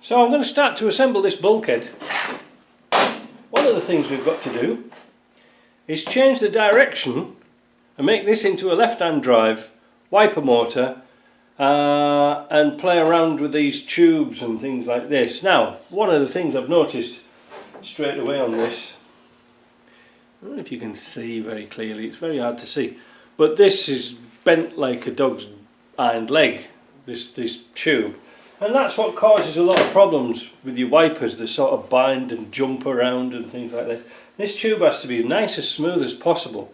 So I'm going to start to assemble this bulkhead. One of the things we've got to do is change the direction and make this into a left-hand drive wiper motor and play around with these tubes and things like this. Now, one of the things I've noticed straight away on this, I don't know if you can see very clearly, it's very hard to see, but this is bent like a dog's hind leg, this tube. And that's what causes a lot of problems with your wipers. They sort of bind and jump around and things like this. This tube has to be nice as smooth as possible.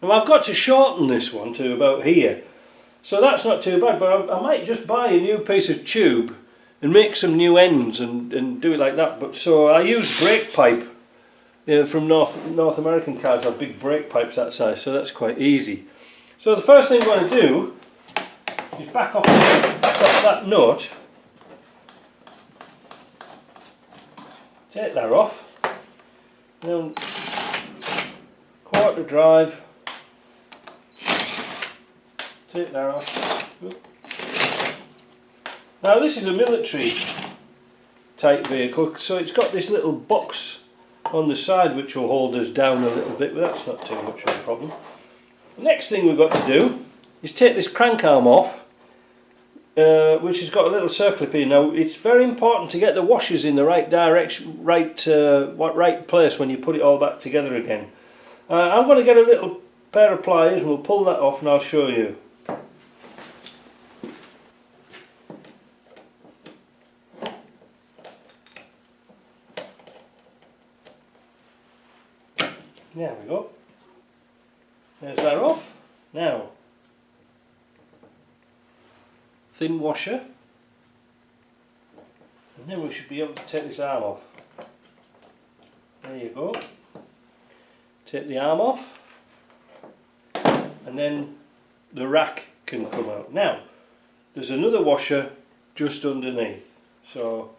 Now I've got to shorten this one to about here. So that's not too bad, but I might just buy a new piece of tube and make some new ends and do it like that. But so I use brake pipe. From North American cars have big brake pipes that size, so that's quite easy. So the first thing I'm going to do is back off that nut. Take that off, then quarter drive, take that off. Now this is a military type vehicle, so it's got this little box on the side which will hold us down a little bit, but that's not too much of a problem. The next thing we've got to do is take this crank arm off, which has got a little circlip in. Now it's very important to get the washers in the right direction, right place when you put it all back together again. I'm going to get a little pair of pliers and we'll pull that off and I'll show you. There we go. There's that off. Now, thin washer, and then we should be able to take this arm off. There you go. Take the arm off, and then the rack can come out. Now, there's another washer just underneath. So,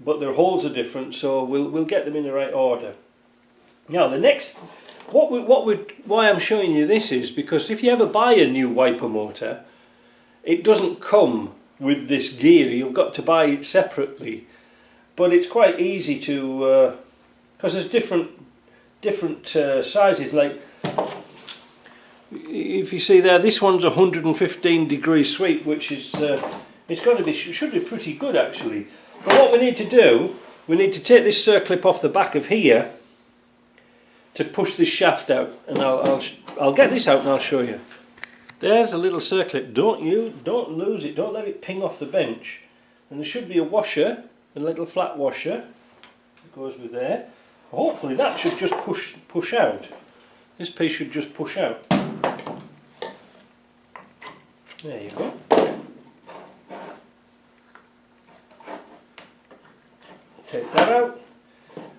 but their holes are different, so we'll get them in the right order. Now, the next, why I'm showing you this is because if you ever buy a new wiper motor, it doesn't come with this gear. You've got to buy it separately, but it's quite easy to because there's different sizes. Like if you see there, this one's 115 degree sweep, which is it's going to be should be pretty good actually. But what we need to do, we need to take this circlip off the back of here to push this shaft out, and I'll get this out and I'll show you. There's a little circlip. Don't lose it. Don't let it ping off the bench. And there should be a washer, a little flat washer that goes with there. Hopefully that should just push out. This piece should just push out. There you go. Take that out.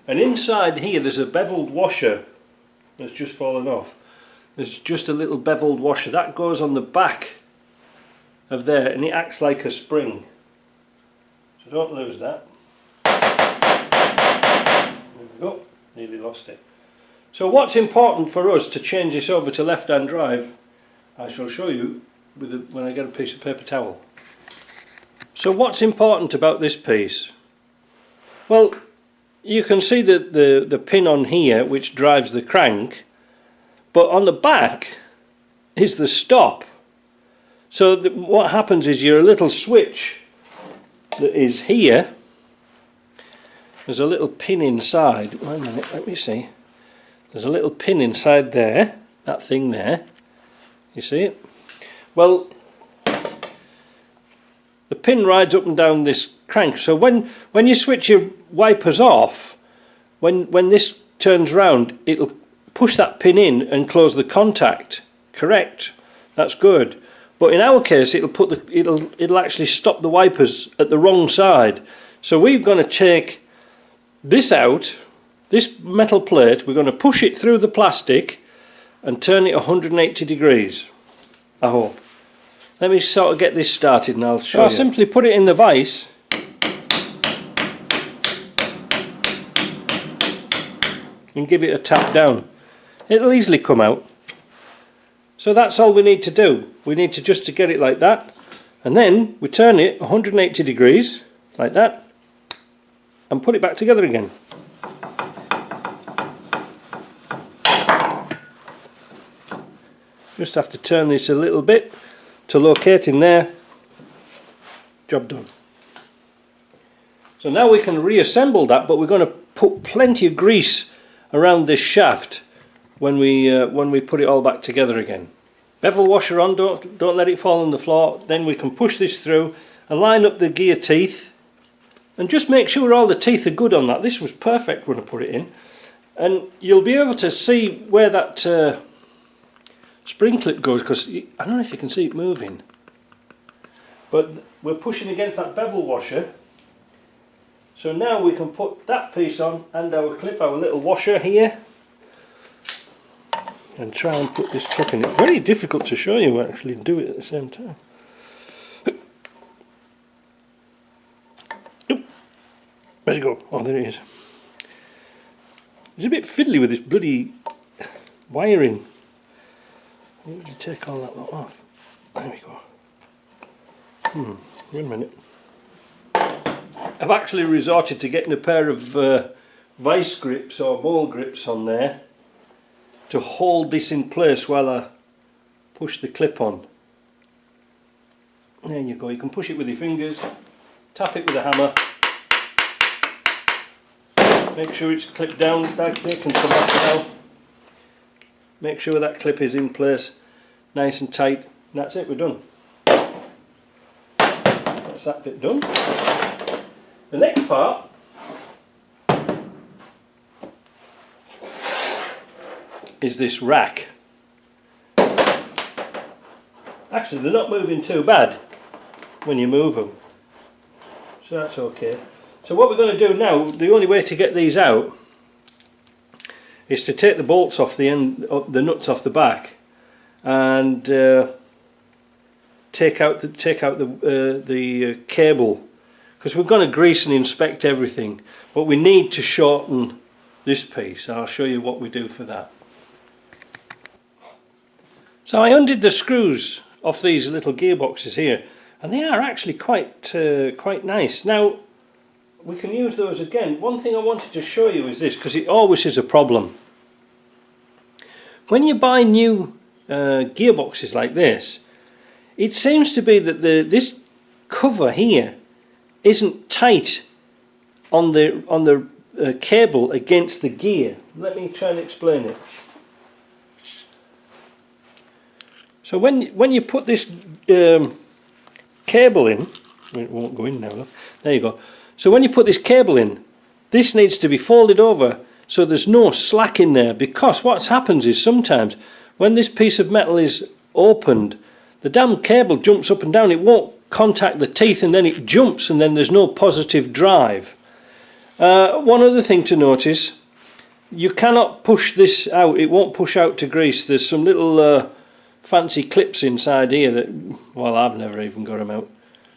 And inside here there's a beveled washer that's just fallen off. There's just a little beveled washer that goes on the back of there, and it acts like a spring. So don't lose that. There we go, nearly lost it. So what's important for us to change this over to left-hand drive, I shall show you when I get a piece of paper towel. So what's important about this piece? Well, you can see the pin on here which drives the crank, but on the back is the stop. So what happens is your little switch that is here, there's a little pin inside. Wait a minute, let me see. There's a little pin inside there, that thing there. You see it? Well, the pin rides up and down this crank. So when you switch your wipers off, when this turns round, it'll push that pin in and close the contact. Correct? That's good. But in our case, it'll actually stop the wipers at the wrong side. So we're going to take this out, this metal plate. We're going to push it through the plastic and turn it 180 degrees. I hope. Let me sort of get this started and I'll show you. I'll simply put it in the vise. And give it a tap down. It'll easily come out. So that's all we need to do. We need to just to get it like that, and then we turn it 180 degrees like that, and put it back together again. Just have to turn this a little bit to locate in there. Job done. So now we can reassemble that, but we're going to put plenty of grease around this shaft when we put it all back together again. Bevel washer on, don't let it fall on the floor. Then we can push this through and line up the gear teeth, and just make sure all the teeth are good on that. This was perfect when I put it in, and you'll be able to see where that spring clip goes, because I don't know if you can see it moving, but we're pushing against that bevel washer. So now we can put that piece on and our clip, our little washer here, and try and put this clip in. It's very difficult to show you actually and do it at the same time. Where's it go? Oh, there it is. It's a bit fiddly with this bloody wiring. Let me take all that lot off. There we go. Wait a minute. I've actually resorted to getting a pair of vice grips or ball grips on there to hold this in place while I push the clip on. There you go. You can push it with your fingers, tap it with a hammer, make sure it's clipped down back there, can come back down. Make sure that clip is in place nice and tight, and that's it, we're done. That's that bit done. The next part is this rack. Actually, they're not moving too bad when you move them, so that's okay. So what we're going to do now, the only way to get these out is to take the bolts off the end, the nuts off the back, and take out the cable, because we're going to grease and inspect everything, but we need to shorten this piece. I'll show you what we do for that. So I undid the screws off these little gearboxes here, and they are actually quite nice. Now we can use those again. One thing I wanted to show you is this, because it always is a problem. When you buy new gearboxes like this, it seems to be that this cover here isn't tight on the cable against the gear. Let me try and explain it. So when you put this cable in, it won't go in now, look. There you go. So when you put this cable in, this needs to be folded over so there's no slack in there, because what happens is sometimes when this piece of metal is opened, the damn cable jumps up and down. It won't contact the teeth, and then it jumps, and then there's no positive drive. One other thing to notice, you cannot push this out. It won't push out to grease. There's some little fancy clips inside here that, well, I've never even got them out.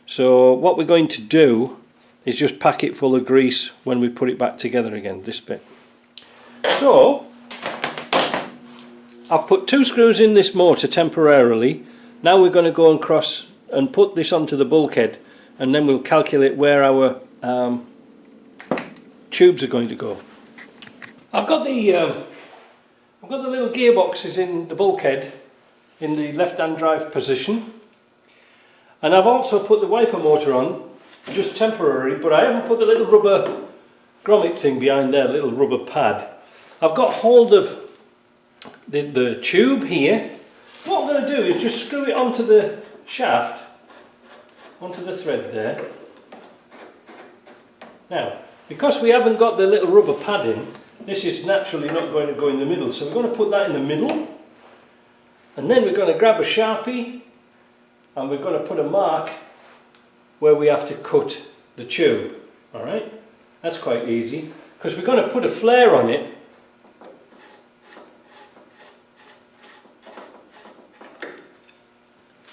So what we're going to do is just pack it full of grease when we put it back together again, this bit. So I've put 2 screws in this motor temporarily. Now we're going to go and cross and put this onto the bulkhead, and then we'll calculate where our tubes are going to go. I've got the little gearboxes in the bulkhead in the left-hand drive position, and I've also put the wiper motor on, just temporary, but I haven't put the little rubber grommet thing behind there, little rubber pad. I've got hold of the tube here. What I'm going to do is just screw it onto the shaft, onto the thread there. Now, because we haven't got the little rubber pad in, this is naturally not going to go in the middle, so we're going to put that in the middle, and then we're going to grab a Sharpie and we're going to put a mark where we have to cut the tube. Alright, that's quite easy, because we're going to put a flare on it.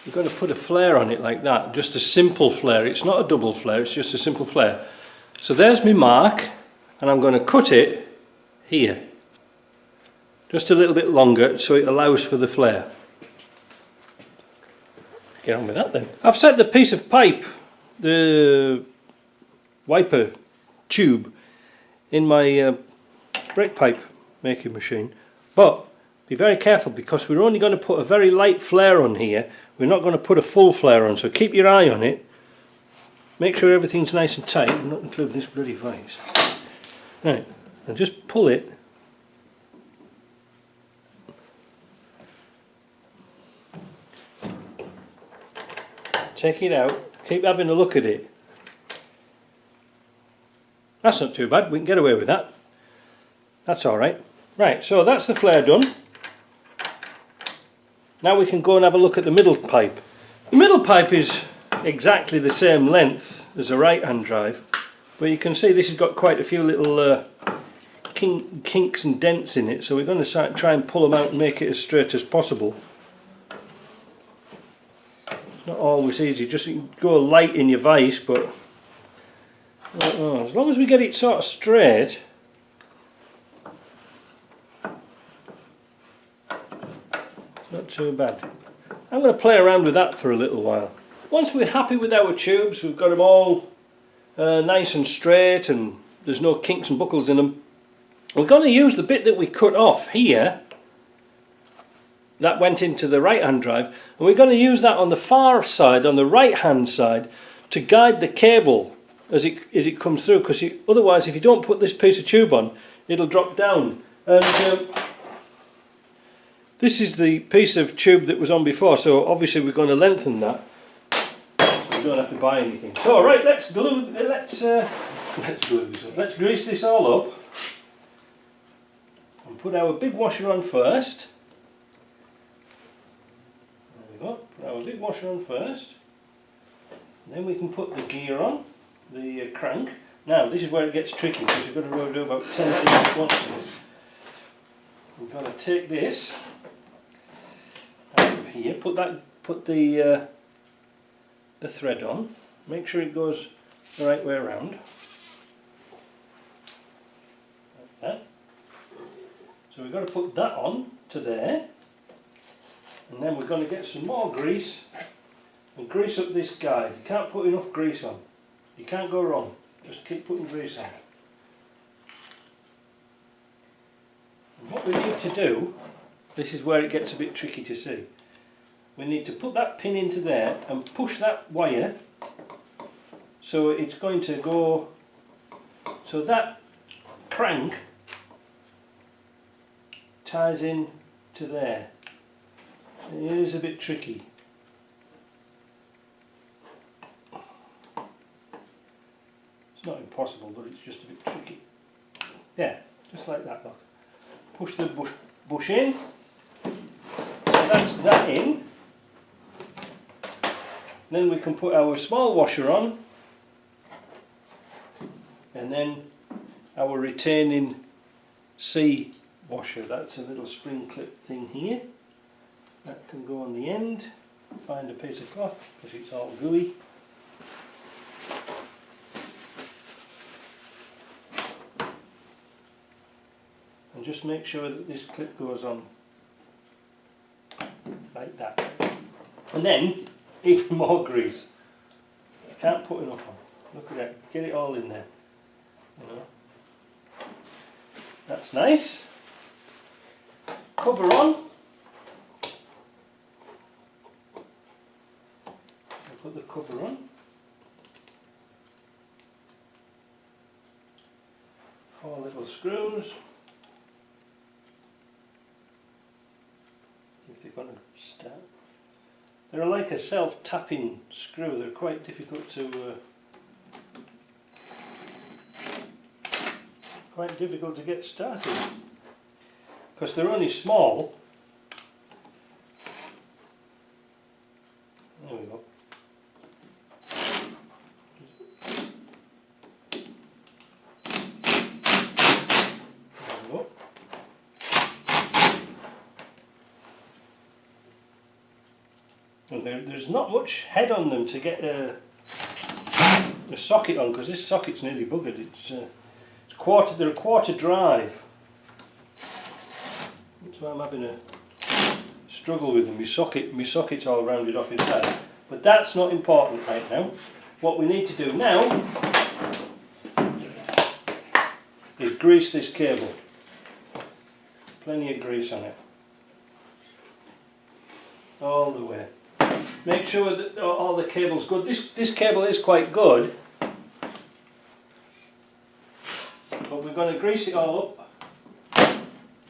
We're going to put a flare on it like that, just a simple flare. It's not a double flare, it's just a simple flare. So there's my mark, and I'm going to cut it here, just a little bit longer so it allows for the flare. Get on with that then. I've set the piece of pipe, the wiper tube in my brake pipe making machine, but be very careful because we're only going to put a very light flare on here. We're not going to put a full flare on, so keep your eye on it. Make sure everything's nice and tight, and not include this bloody vise. Right, and just pull it. Take it out, keep having a look at it. That's not too bad, we can get away with that. That's alright. Right, so that's the flare done. Now we can go and have a look at the middle pipe. The middle pipe is exactly the same length as a right hand drive, but you can see this has got quite a few little kinks and dents in it, so we're going to try and pull them out and make it as straight as possible. It's not always easy, just go light in your vise, but as long as we get it sort of straight. Not too bad. I'm going to play around with that for a little while. Once we're happy with our tubes, we've got them all nice and straight and there's no kinks and buckles in them, we're going to use the bit that we cut off here that went into the right hand drive, and we're going to use that on the far side, on the right hand side, to guide the cable as it comes through, because otherwise if you don't put this piece of tube on, it'll drop down. And this is the piece of tube that was on before, so obviously we're going to lengthen that. We don't have to buy anything. So right, let's grease this all up and put our big washer on first. There we go. Put our big washer on first. Then we can put the gear on, the crank. Now this is where it gets tricky because you've got to do about 10 things at once. We've got to take this out of here, put the thread on, make sure it goes the right way around, like that. So we've got to put that on to there, and then we're going to get some more grease and grease up this guide. You can't put enough grease on, you can't go wrong, just keep putting grease on. And what we need to do, this is where it gets a bit tricky to see. We need to put that pin into there and push that wire so it's going to go, so that crank ties in to there. And it is a bit tricky. It's not impossible, but it's just a bit tricky. Yeah, just like that, look. Push the bush in. That's that in. Then we can put our small washer on, and then our retaining C washer. That's a little spring clip thing here. That can go on the end. Find a piece of cloth because it's all gooey. And just make sure that this clip goes on like that. And then even more grease. You can't put enough on. Look at that. Get it all in there. You know. That's nice. Cover on. I'll put the cover on. 4 little screws. If they're going to start. They're like a self-tapping screw. They're quite difficult to get started because they're only small. There we go. And there's not much head on them to get a socket on, because this socket's nearly buggered. They're a quarter drive. That's why I'm having a struggle with them. My socket's all rounded off inside. But that's not important right now. What we need to do now is grease this cable. Plenty of grease on it. All the way. Make sure that all the cable's good. This cable is quite good, but we're going to grease it all up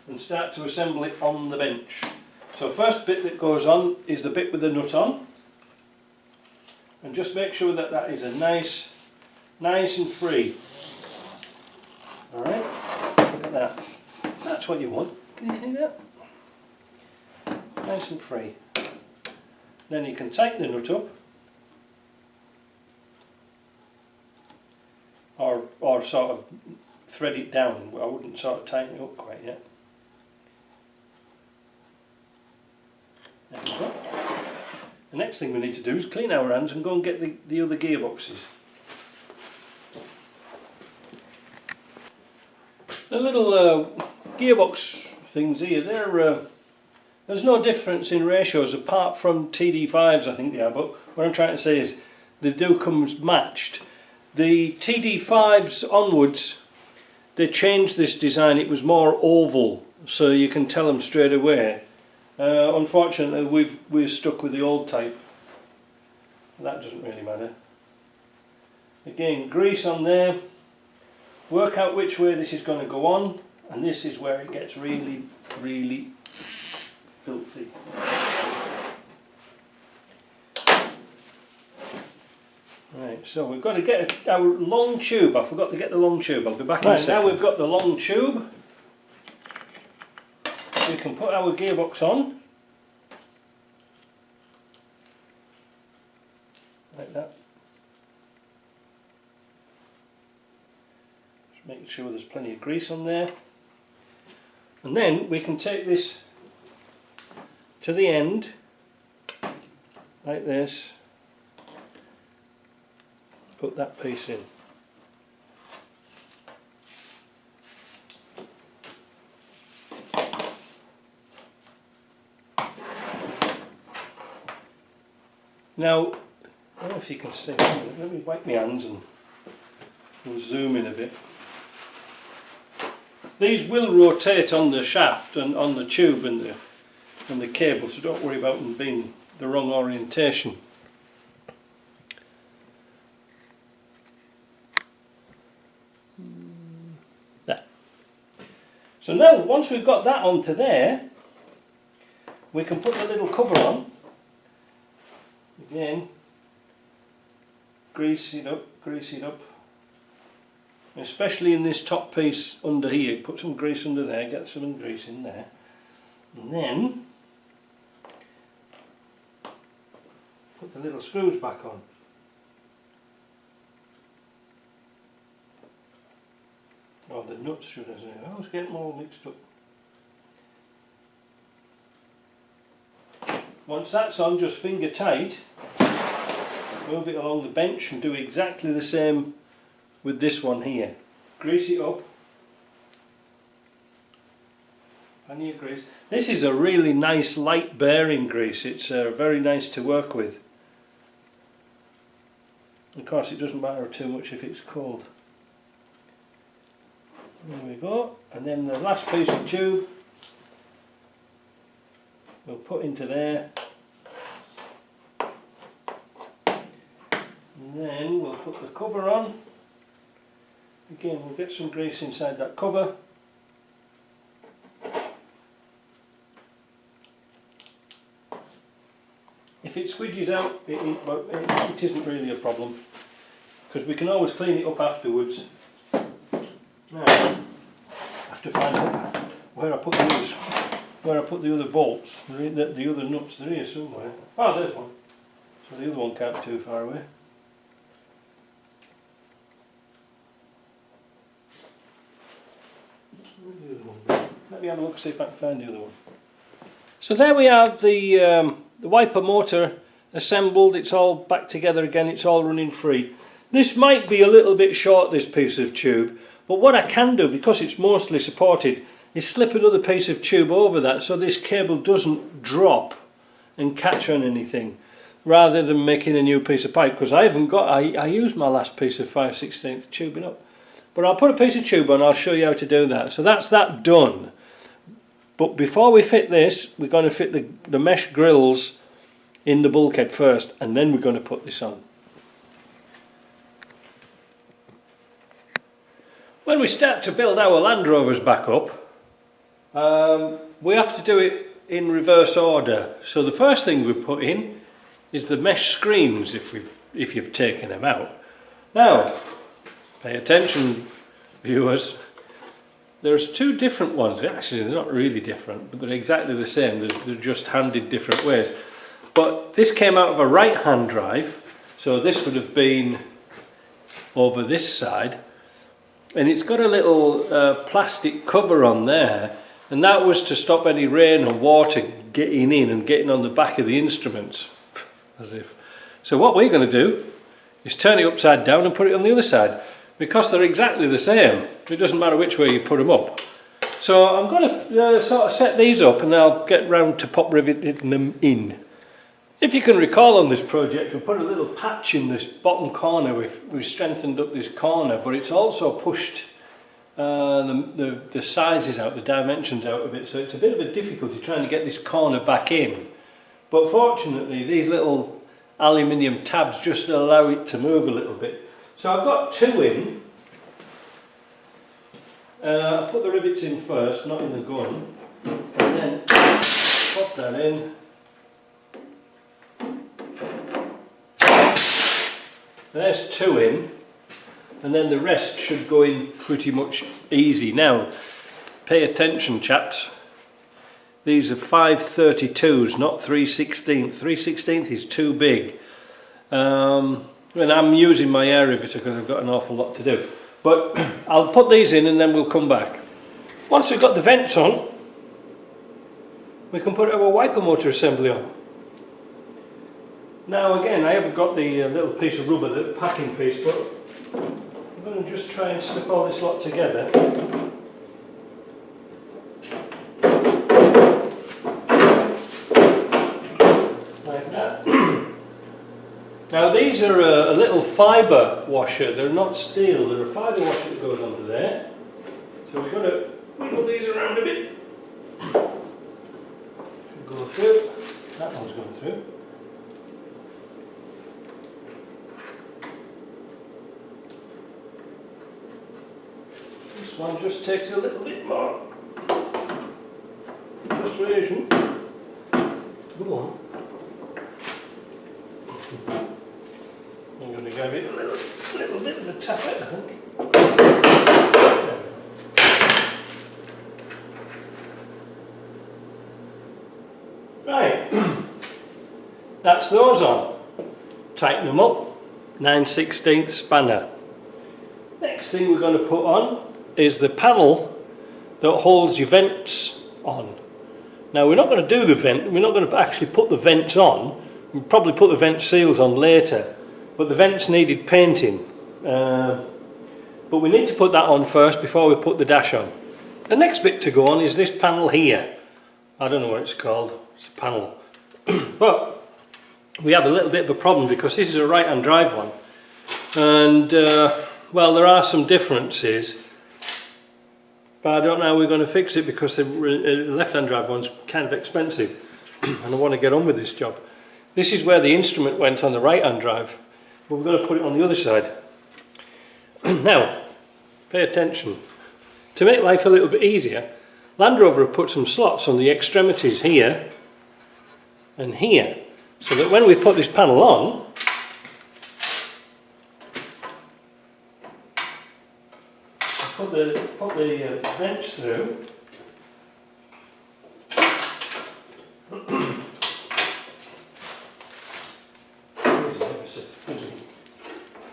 and start to assemble it on the bench. So first bit that goes on is the bit with the nut on, and just make sure that that is a nice and free. Alright, look at that. That's what you want. Can you see that? Nice and free. Then you can tighten the nut up, or sort of thread it down. I wouldn't sort of tighten it up quite yet. There we go. The next thing we need to do is clean our hands and go and get the other gearboxes. The little gearbox things here, there's no difference in ratios apart from TD5s, I think they are, but what I'm trying to say is they do come matched. The TD5s onwards, they changed this design. It was more oval, so you can tell them straight away. Unfortunately we're stuck with the old type. That doesn't really matter. Again, grease on there. Work out which way this is going to go on, and this is where it gets really filthy. Right, so we've got to get our long tube. I forgot to get the long tube. I'll be back in a second. Now we've got the long tube. We can put our gearbox on. Like that. Just making sure there's plenty of grease on there. And then we can take this to the end, like this, put that piece in. Now, I don't know if you can see, let me wipe my hands and we'll zoom in a bit. These will rotate on the shaft and on the tube and the cable, so don't worry about them being the wrong orientation. There. So now, once we've got that onto there, we can put the little cover on. Again, grease it up, especially in this top piece under here. Put some grease under there, get some grease in there, and then put the little screws back on. Or the nuts, should I say. I always get them all mixed up. Once that's on, just finger tight, move it along the bench and do exactly the same with this one here. Grease it up. Plenty of grease. This is a really nice light bearing grease. It's very nice to work with. Of course, it doesn't matter too much if it's cold. There we go. And then the last piece of tube we'll put into there. And then we'll put the cover on. Again, we'll get some grease inside that cover. If it squidges out, it isn't really a problem, because we can always clean it up afterwards. Now, I have to find out where I put the other bolts, the other nuts. They're here somewhere. Oh, there's one. So the other one can't be too far away. Let me have a look and see if I can find the other one. So there we have the wiper motor assembled. It's all back together again. It's all running free. This might be a little bit short, this piece of tube, but what I can do, because it's mostly supported, is slip another piece of tube over that so this cable doesn't drop and catch on anything, rather than making a new piece of pipe, because I haven't got, I used my last piece of 5/16 tubing up. But I'll put a piece of tube on, I'll show you how to do that. So that's that done. But before we fit this, we're going to fit the mesh grills in the bulkhead first, and then we're going to put this on. When we start to build our Land Rovers back up, we have to do it in reverse order. So the first thing we put in is the mesh screens if you've taken them out. Now, pay attention, viewers. There's two different ones. Actually, they're not really different, but they're exactly the same. They're just handed different ways. But this came out of a right-hand drive, so this would have been over this side, and it's got a little plastic cover on there, and that was to stop any rain or water getting in and getting on the back of the instruments. As if. So what we're going to do is turn it upside down and put it on the other side, because they're exactly the same. It doesn't matter which way you put them up. So I'm going to sort of set these up, and I'll get round to pop riveting them in. If you can recall on this project, we put a little patch in this bottom corner. We've strengthened up this corner, but it's also pushed the sizes out, the dimensions out a bit, so it's a bit of a difficulty trying to get this corner back in. But fortunately, these little aluminium tabs just allow it to move a little bit. So I've got two in. I'll put the rivets in first, not in the gun, and then pop that in. There's two in, and then the rest should go in pretty much easy. Now, pay attention, chaps. These are 532s, not 3/16. 3/16 is too big. And I'm using my air riveter because I've got an awful lot to do. But I'll put these in and then we'll come back. Once we've got the vents on, we can put our wiper motor assembly on. Now again, I haven't got the little piece of rubber, the packing piece, but I'm going to just try and slip all this lot together. Like that. Now these are a little fibre washer, they're not steel, they're a fibre washer that goes onto there. So we've got to wiggle these around a bit. Should go through, that one's going through. This one just takes a little bit more persuasion. Go on. I'm going to give it a little bit of a tap it, I think. Right, that's those on. Tighten them up, 9/16 spanner. Next thing we're going to put on is the panel that holds your vents on. Now we're not going to do the vent, we're not going to actually put the vents on, we'll probably put the vent seals on later, but the vents needed painting. But we need to put that on first before we put the dash on. The next bit to go on is this panel here. I don't know what it's called, it's a panel. But we have a little bit of a problem because this is a right-hand drive one. And well, there are some differences. But I don't know how we're going to fix it because the left-hand drive one's kind of expensive. And I want to get on with this job. This is where the instrument went on the right-hand drive. But we're going to put it on the other side. Now, pay attention. To make life a little bit easier, Land Rover have put some slots on the extremities here and here, so that when we put this panel on, put the vents through.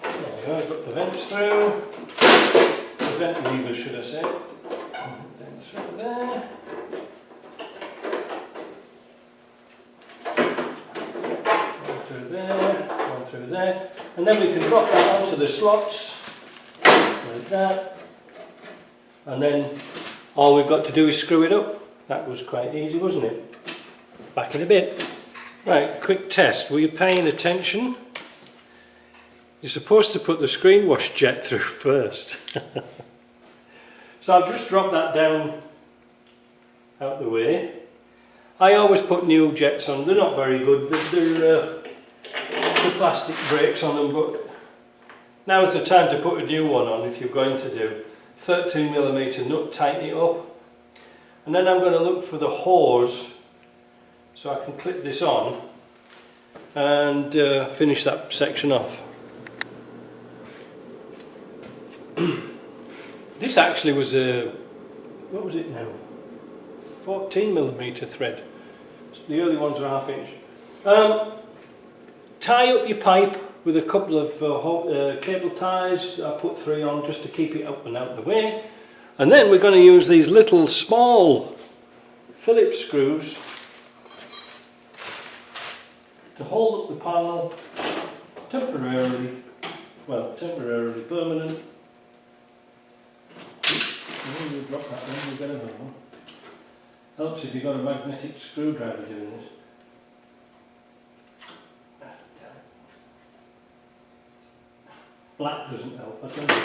There we go, I've got the vents through, the vent levers should I say, vents right there. One through there, one through there, and then we can drop that onto the slots, like that, and then all we've got to do is screw it up. That was quite easy, wasn't it? Back in a bit. Right, quick test, were you paying attention? you're supposed to put the screen wash jet through first. So I've just dropped that down out the way. I always put new jets on. They're not very good. They're plastic brakes on them, but now is the time to put a new one on if you're going to do. 13mm nut, tighten it up. And then I'm going to look for the hose so I can clip this on and finish that section off. This actually was a, what was it now? 14mm thread. The early ones were 1/2 inch. Tie up your pipe with a couple of cable ties. I put 3 on just to keep it up and out of the way. And then we're going to use these little small Phillips screws to hold up the panel temporarily, well, temporarily permanent. You drop that one, you'll get another one. Helps if you've got a magnetic screwdriver doing this. Black doesn't help, I don't know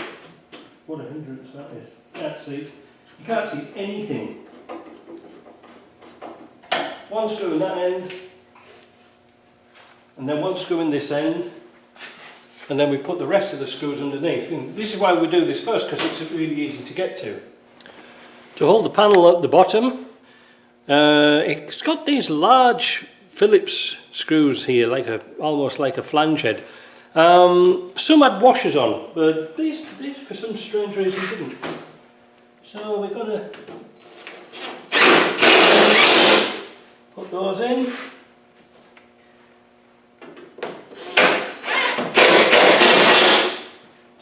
what a hindrance that is. You can't see anything. One screw in that end, and then one screw in this end, and then we put the rest of the screws underneath. And this is why we do this first, because it's really easy to get to. To hold the panel at the bottom, it's got these large Phillips screws here, almost like a flange head. Some had washers on, but these for some strange reason didn't. So we're going to put those in.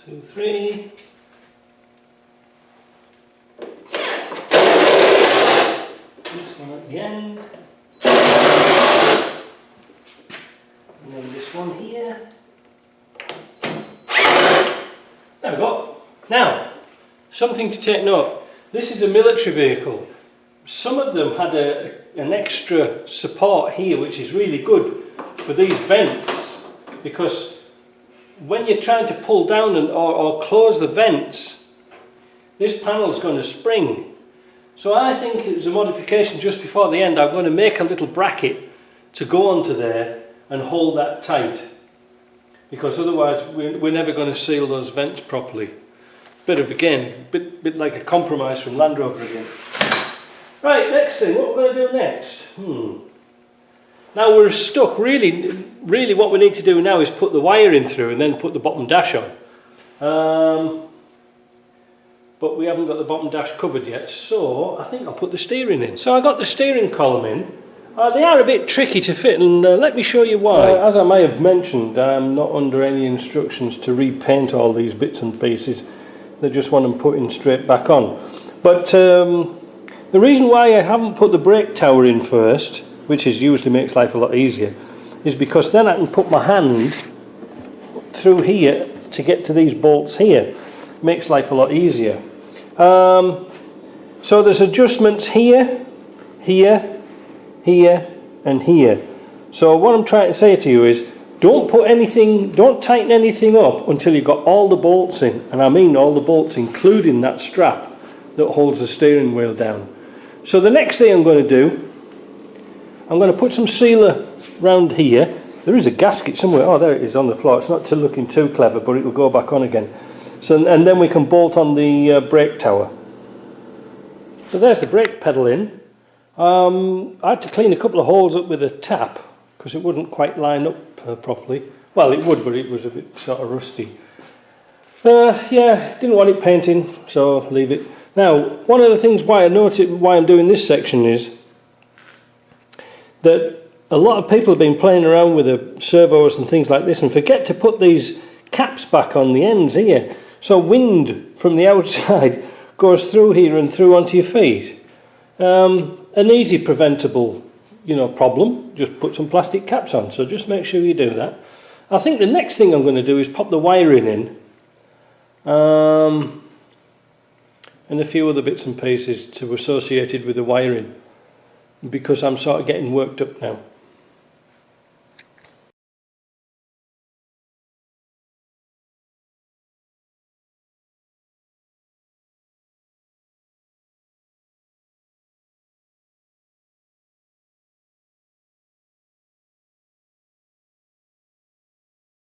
Two, three. This one at the end. And then this one here. There we go. Now, something to take note. This is a military vehicle. Some of them had an extra support here, which is really good for these vents, because when you're trying to pull down or close the vents, this panel is going to spring. So I think it was a modification just before the end. I'm going to make a little bracket to go onto there and hold that tight, because otherwise we're never going to seal those vents properly. Bit like a compromise from Land Rover again. Right, next thing, what we're going to do next? Now we're stuck. Really what we need to do now is put the wire in through and then put the bottom dash on. But we haven't got the bottom dash covered yet, so I think I'll put the steering in. So I got the steering column in. They are a bit tricky to fit, and let me show you why. As I may have mentioned, I'm not under any instructions to repaint all these bits and pieces. They just want them put in straight back on. But the reason why I haven't put the brake tower in first, which usually makes life a lot easier, is because then I can put my hand through here to get to these bolts here. Makes life a lot easier. So there's adjustments here, here, here and here. So what I'm trying to say to you is, don't tighten anything up until you've got all the bolts in, and I mean all the bolts, including that strap that holds the steering wheel down. So the next thing I'm going to do, I'm going to put some sealer round here. There is a gasket somewhere. Oh, there it is on the floor. It's not looking too clever, but it will go back on again. So, and then we can bolt on the brake tower. So there's the brake pedal in. I had to clean a couple of holes up with a tap because it wouldn't quite line up properly. Well, it would, but it was a bit sort of rusty. Yeah, didn't want it painting, so leave it. Now, one of the things why I'm doing this section is that a lot of people have been playing around with the servos and things like this and forget to put these caps back on the ends here. So wind from the outside goes through here and through onto your feet. An easy preventable, problem. Just put some plastic caps on. So just make sure you do that. I think the next thing I'm going to do is pop the wiring in, and a few other bits and pieces associated with the wiring, because I'm sort of getting worked up now.